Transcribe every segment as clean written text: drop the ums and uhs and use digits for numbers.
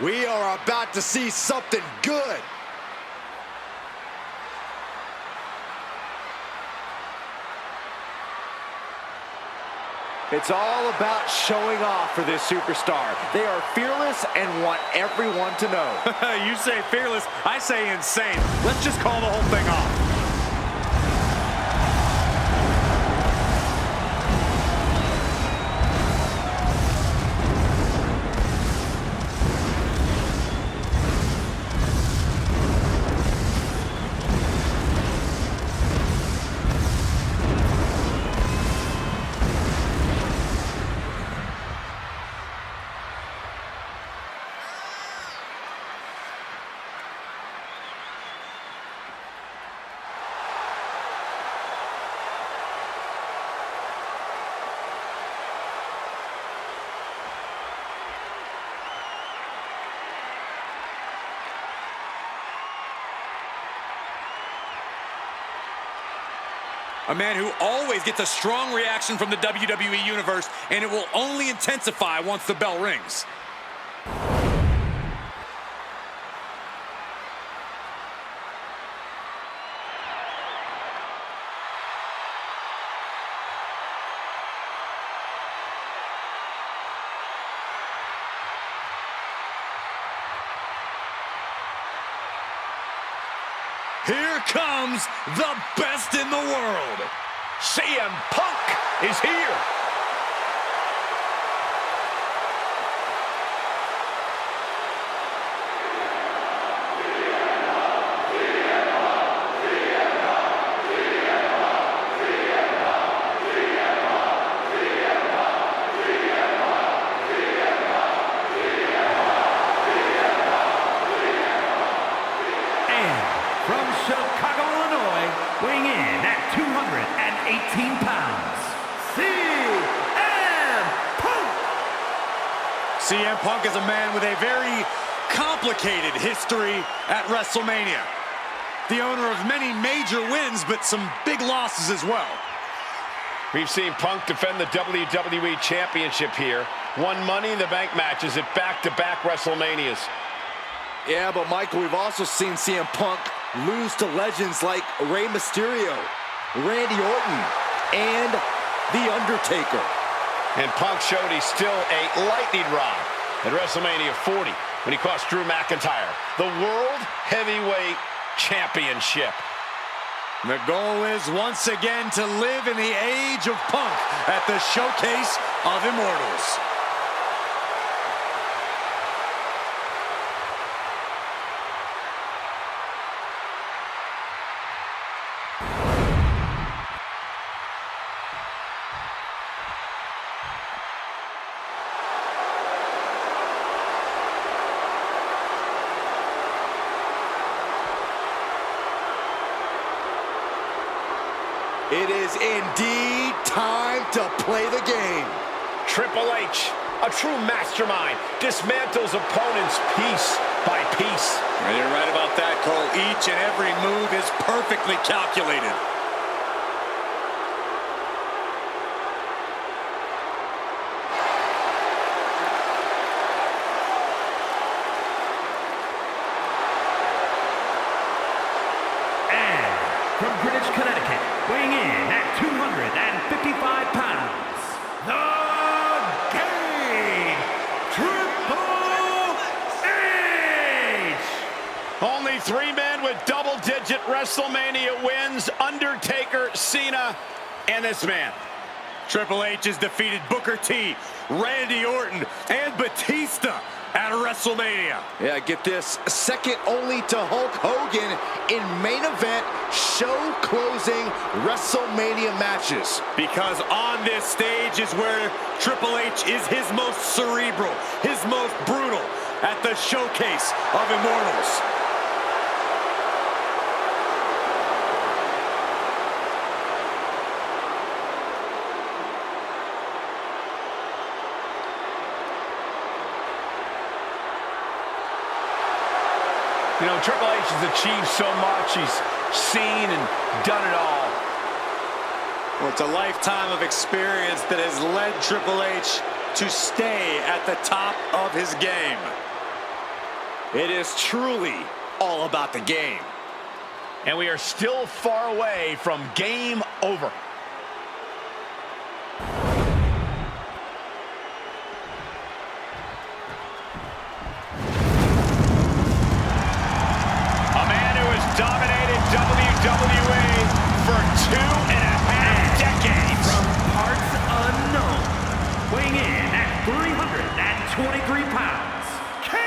We are about to see something good. It's all about showing off for this superstar. They are fearless and want everyone to know. You say fearless, I say insane. Let's just call the whole thing off. A man who always gets a strong reaction from the WWE Universe, and it will only intensify once the bell rings. Here comes the best in the world. CM Punk is here. From Chicago, Illinois, weighing in at 218 pounds, CM Punk! CM Punk is a man with a very complicated history at WrestleMania. The owner of many major wins, but some big losses as well. We've seen Punk defend the WWE Championship here. Won Money in the Bank matches at back-to-back WrestleManias. Yeah, but Michael, we've also seen CM Punk lose to legends like Rey Mysterio, Randy Orton, and The Undertaker. And Punk showed he's still a lightning rod at WrestleMania 40 when he cost Drew McIntyre the World Heavyweight Championship. The goal is once again to live in the age of Punk at the Showcase of Immortals. It is indeed time to play the game. Triple H, a true mastermind, dismantles opponents piece by piece. And you're right about that, Cole. Each and every move is perfectly calculated. From Greenwich, Connecticut, weighing in at 255 pounds, the Game, Triple H! Only 3 men with double-digit WrestleMania wins: Undertaker, Cena, and this man. Triple H has defeated Booker T, Randy Orton, and Batista at WrestleMania. Yeah, get this, second only to Hulk Hogan in main event, show-closing WrestleMania matches. Because on this stage is where Triple H is his most cerebral, his most brutal, at the Showcase of Immortals. You know, Triple H has achieved so much. He's seen and done it all. Well, it's a lifetime of experience that has led Triple H to stay at the top of his game. It is truly all about the game. And we are still far away from game over. A man who has dominated WWE for 2.5 decades. From parts unknown, weighing in at 323 pounds, Kane!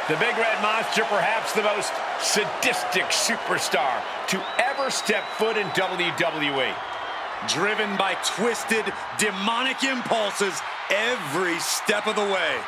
The Big Red Monster, perhaps the most sadistic superstar to ever step foot in WWE. Driven by twisted, demonic impulses every step of the way.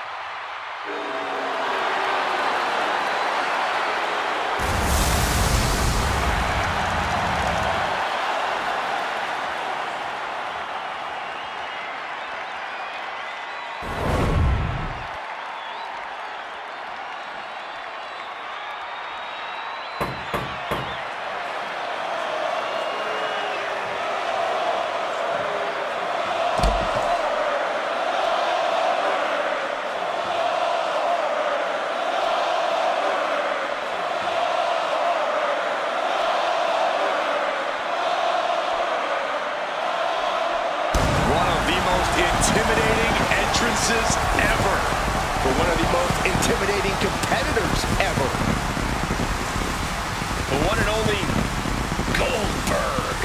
Intimidating entrances ever for one of the most intimidating competitors ever. The one and only Goldberg.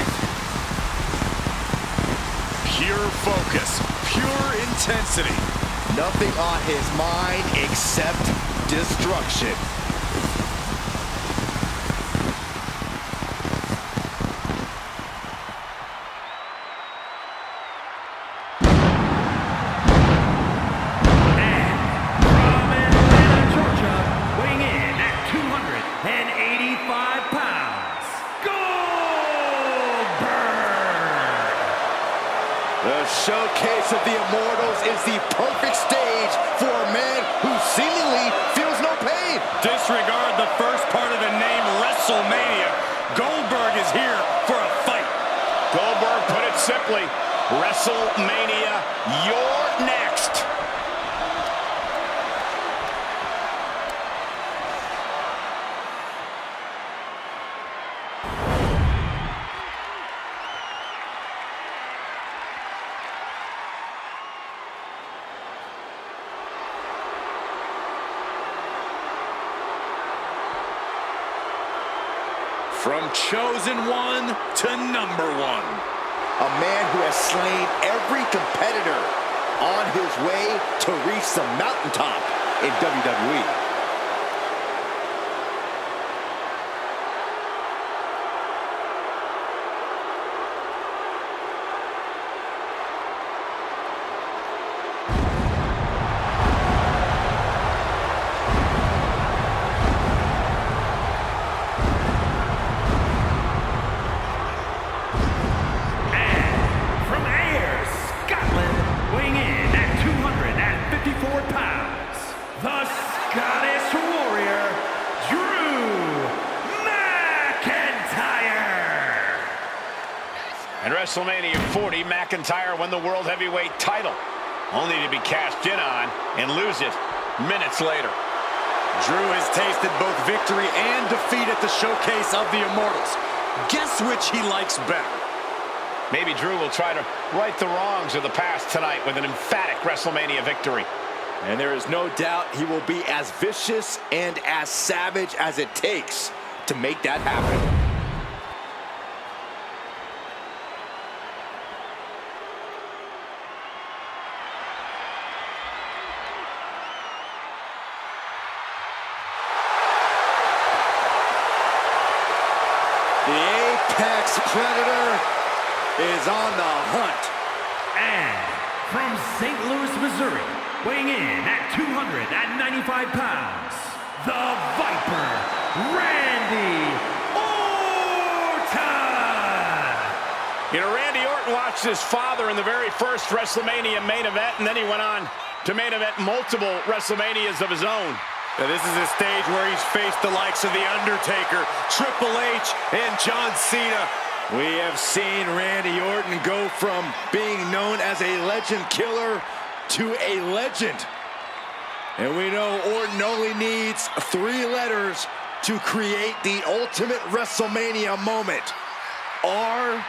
Pure focus, pure intensity. Nothing on his mind except destruction. The showcase of the Immortals is the perfect stage for a man who seemingly feels no pain. Disregard the first part of the name WrestleMania. Goldberg is here for a fight. Goldberg put it simply, WrestleMania, you're next. From chosen one to number one. A man who has slain every competitor on his way to reach the mountaintop in WWE. At WrestleMania 40, McIntyre won the World Heavyweight title, only to be cashed in on and lose it minutes later. Drew has tasted both victory and defeat at the showcase of the Immortals. Guess which he likes better? Maybe Drew will try to right the wrongs of the past tonight with an emphatic WrestleMania victory. And there is no doubt he will be as vicious and as savage as it takes to make that happen. The Apex Predator is on the hunt. And from St. Louis, Missouri, weighing in at 295 pounds, the Viper, Randy Orton! You know, Randy Orton watched his father in the very first WrestleMania main event, and then he went on to main event multiple WrestleManias of his own. Now, this is a stage where he's faced the likes of The Undertaker, Triple H, and John Cena. We have seen Randy Orton go from being known as a legend killer to a legend. And we know Orton only needs 3 letters to create the ultimate WrestleMania moment. RKO.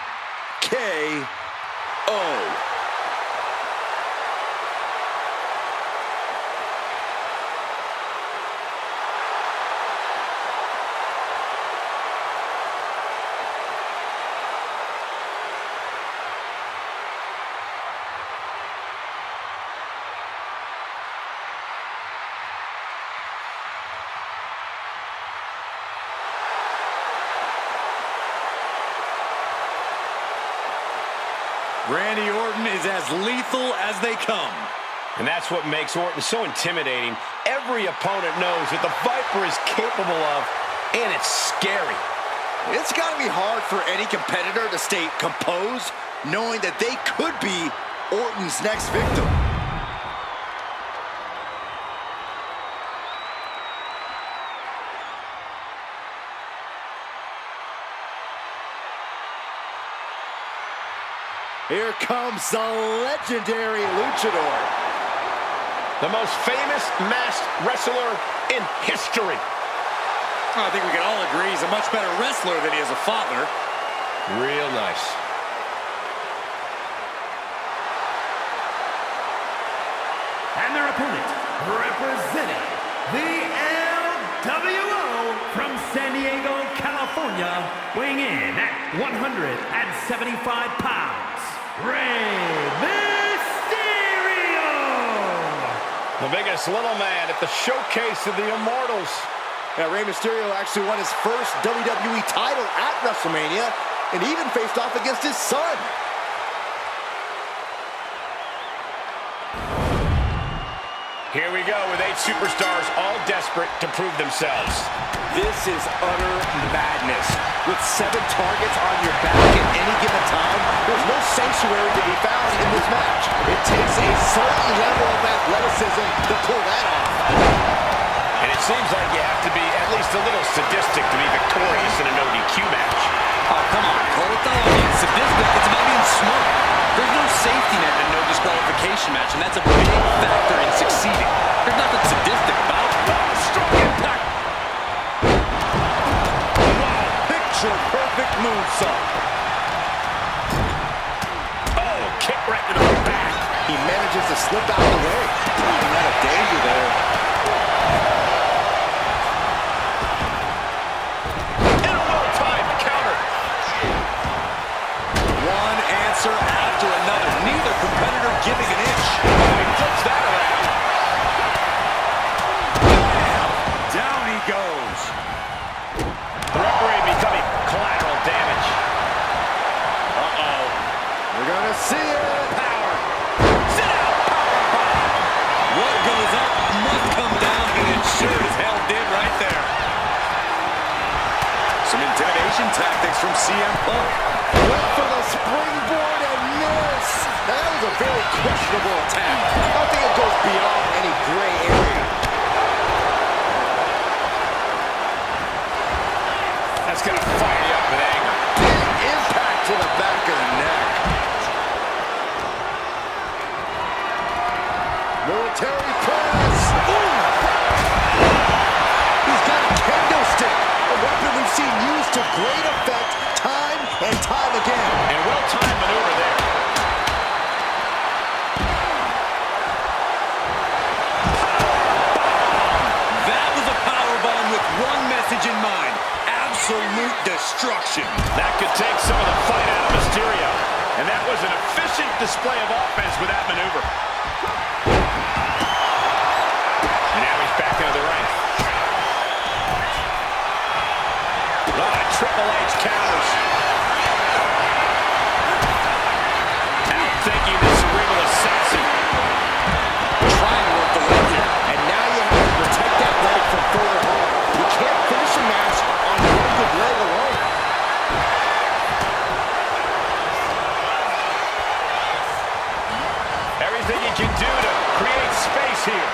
Randy Orton is as lethal as they come. And that's what makes Orton so intimidating. Every opponent knows what the Viper is capable of, and it's scary. It's got to be hard for any competitor to stay composed, knowing that they could be Orton's next victim. Here comes the legendary luchador. The most famous masked wrestler in history. I think we can all agree he's a much better wrestler than he is a father. Real nice. And their opponent, representing the LWO from San Diego, California, weighing in at 175 pounds, Rey Mysterio! The biggest little man at the showcase of the Immortals. Now, Rey Mysterio actually won his first WWE title at WrestleMania and even faced off against his son. Here we go with 8 superstars, all desperate to prove themselves. This is utter madness. With 7 targets on your back at any given time, there's no sanctuary to be found in this match. It takes a certain level of athleticism to pull that off. And it seems like you have to be at least a little sadistic to be victorious in a no-DQ match. Oh, come on, Cole. It's not about being sadistic. It's about being smart. There's no safety net in a no disqualification match, and that's a big factor in succeeding. There's nothing sadistic about it. Strong impact. Wow, picture-perfect moonsault. Oh, kick right to the back. He manages to slip out of the way. Keeping out of danger there. And a well-timed counter. One answer after another. Neither competitor giving an inch. He flips that around. Down he goes. The referee becoming collateral damage. Uh-oh. We're gonna see it. Power. Sit out. Power bomb. What goes up must come down, and it sure as hell did right there. Some intimidation tactics from CM Punk. Went for the springboard and missed. Now, that was a very questionable attack. I think it goes beyond any gray area. That's going to fire you up with anger. Big impact to the back of the neck. Military press. Ooh. He's got a kendo stick, a weapon we've seen used to great effect time and time again. And well-timed maneuver there. That was a powerbomb with one message in mind. Absolute destruction. That could take some of the fight out of Mysterio. And that was an efficient display of offense with that maneuver. And now he's back into the ring. Triple H counters. Outthinking the cerebral assassin. Trying to work the leg here. And now you have to protect that leg from further harm. You can't finish a match on one good leg alone. Everything he can do to create space here.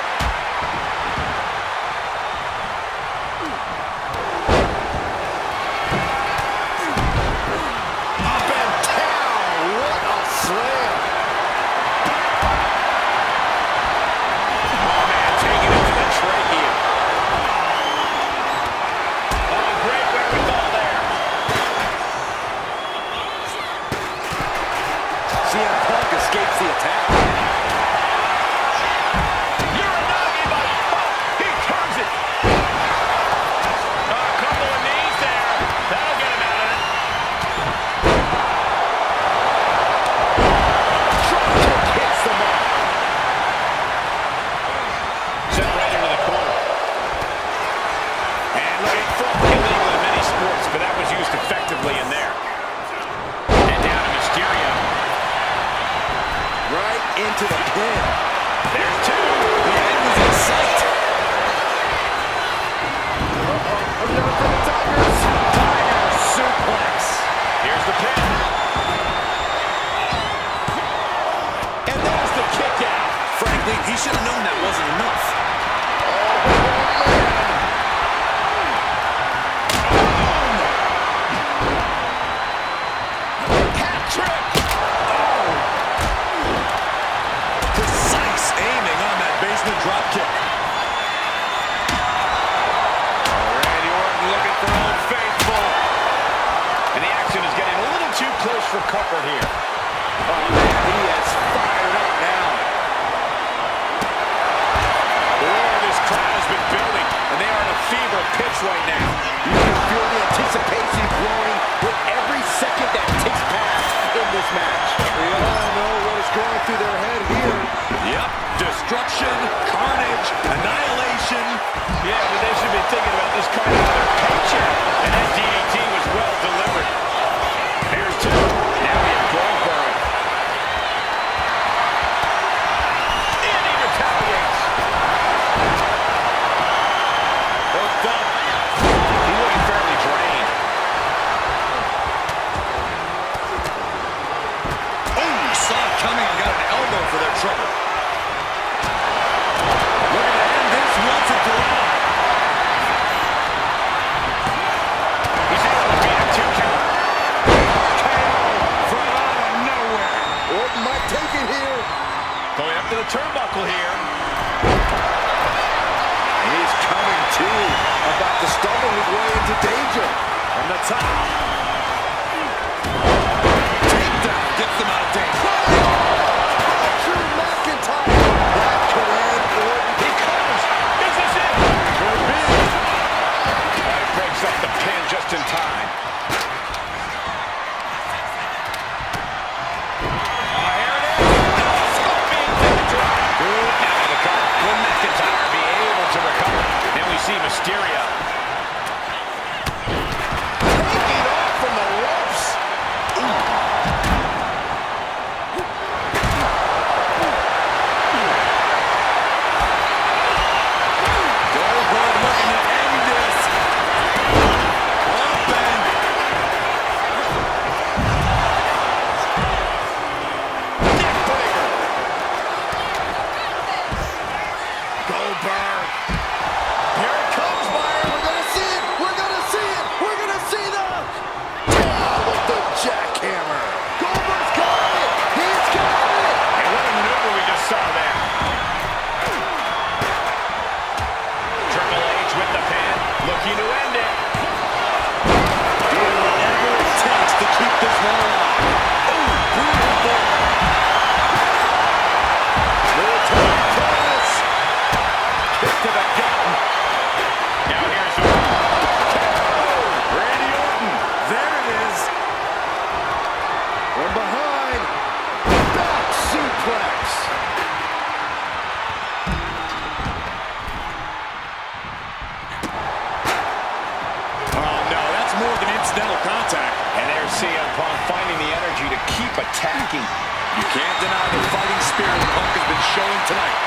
accidental contact. And there's CM Punk finding the energy to keep attacking. You can't deny the fighting spirit Punk has been showing tonight.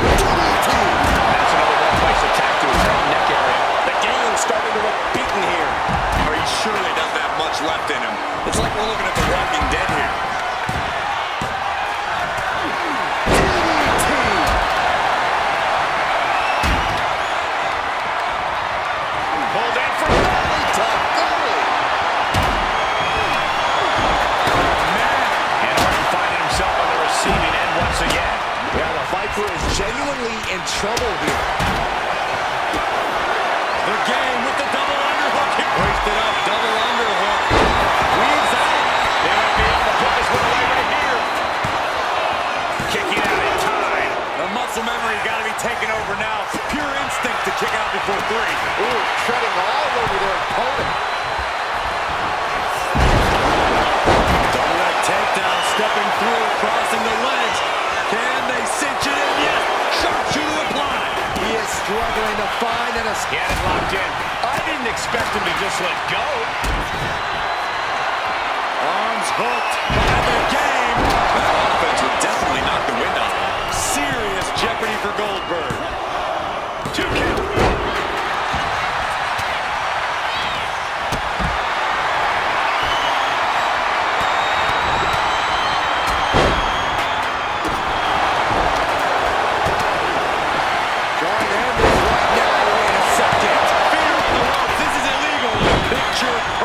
That's another well-placed attack to his head and neck area. The game's starting to look beaten here. Or he surely doesn't have much left in him. It's like we're looking at The Walking Dead here. Pulled in for belly to belly. And Orton finding himself on the receiving end once again. Yeah, the Viper is genuinely in trouble here. The game with the double underhook. He hoisted up, double underhook. Weaves out. They might be able to put this one away right here. Kicking out in time. The muscle memory got to be taken over now. Pure instinct to kick out before 3. Ooh, treading all over their opponent. Double leg takedown, stepping through, crossing the legs. Can they cinch it in? Yes. Sharpshooter applied. He is struggling to find an escape. He had it locked in. I didn't expect him to just let go. Arms hooked by the game. That offense would definitely knock the wind out of him. Serious jeopardy for Goldberg. 2 count.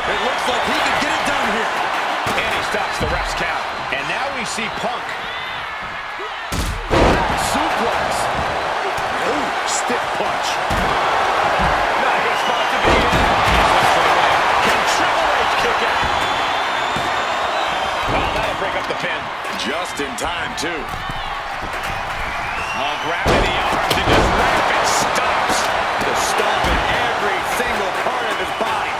It looks like he could get it done here. And he stops the ref's count. And now we see Punk. Suplex. Ooh, stiff punch. Not a good spot to be in. Can Triple H kick out? Oh, that'll break up the pin. Just in time, too. Oh, grabbing the arms and just rapid stops. To stop in every single part of his body.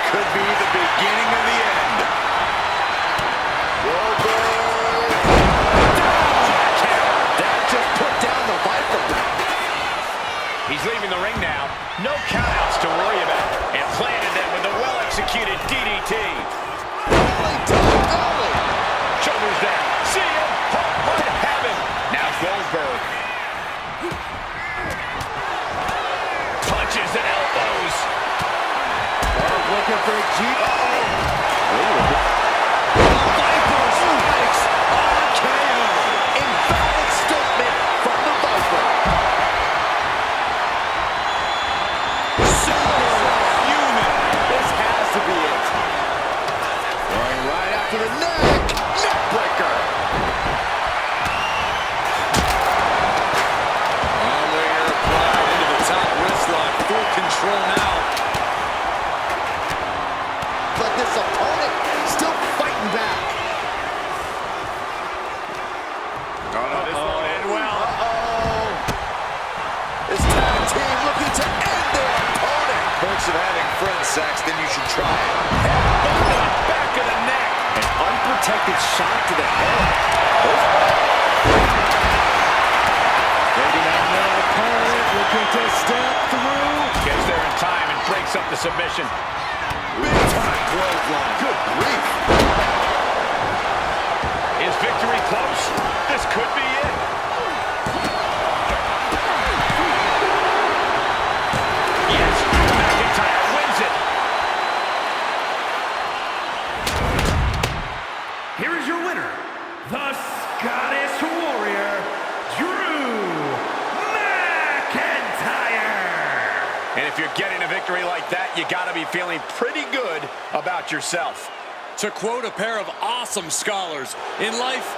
Could be the beginning of the end. That just put down the Viper. He's leaving the ring now. No countouts to worry about. And planted them with a well-executed DDT. Shoulders down. See him. Punk might have him. Now Goldberg. Punches and elbows. Looking for a G. Viper strikes RKO. Invalid statement from the Viper. Superhuman. This has to be it. Going right after the neck. Neck breaker. Later applied into the top wrist lock. Full control now. But this opponent still fighting back. Oh, no, this won't end well. This tag team looking to end their opponent. Perks of having friends, Saxton. You should try it. Headbutt to the back of the neck. An unprotected shot to the head. Maybe not no opponent looking to step through. Gets there in time and breaks up the submission. Big time clothesline. Good grief. Is victory close? This could be it. Yes, McIntyre wins it. Here is your winner, the Scottish Warrior, Drew McIntyre. And if you're getting a victory like that, you got to be feeling pretty good about yourself. To quote a pair of awesome scholars, in life,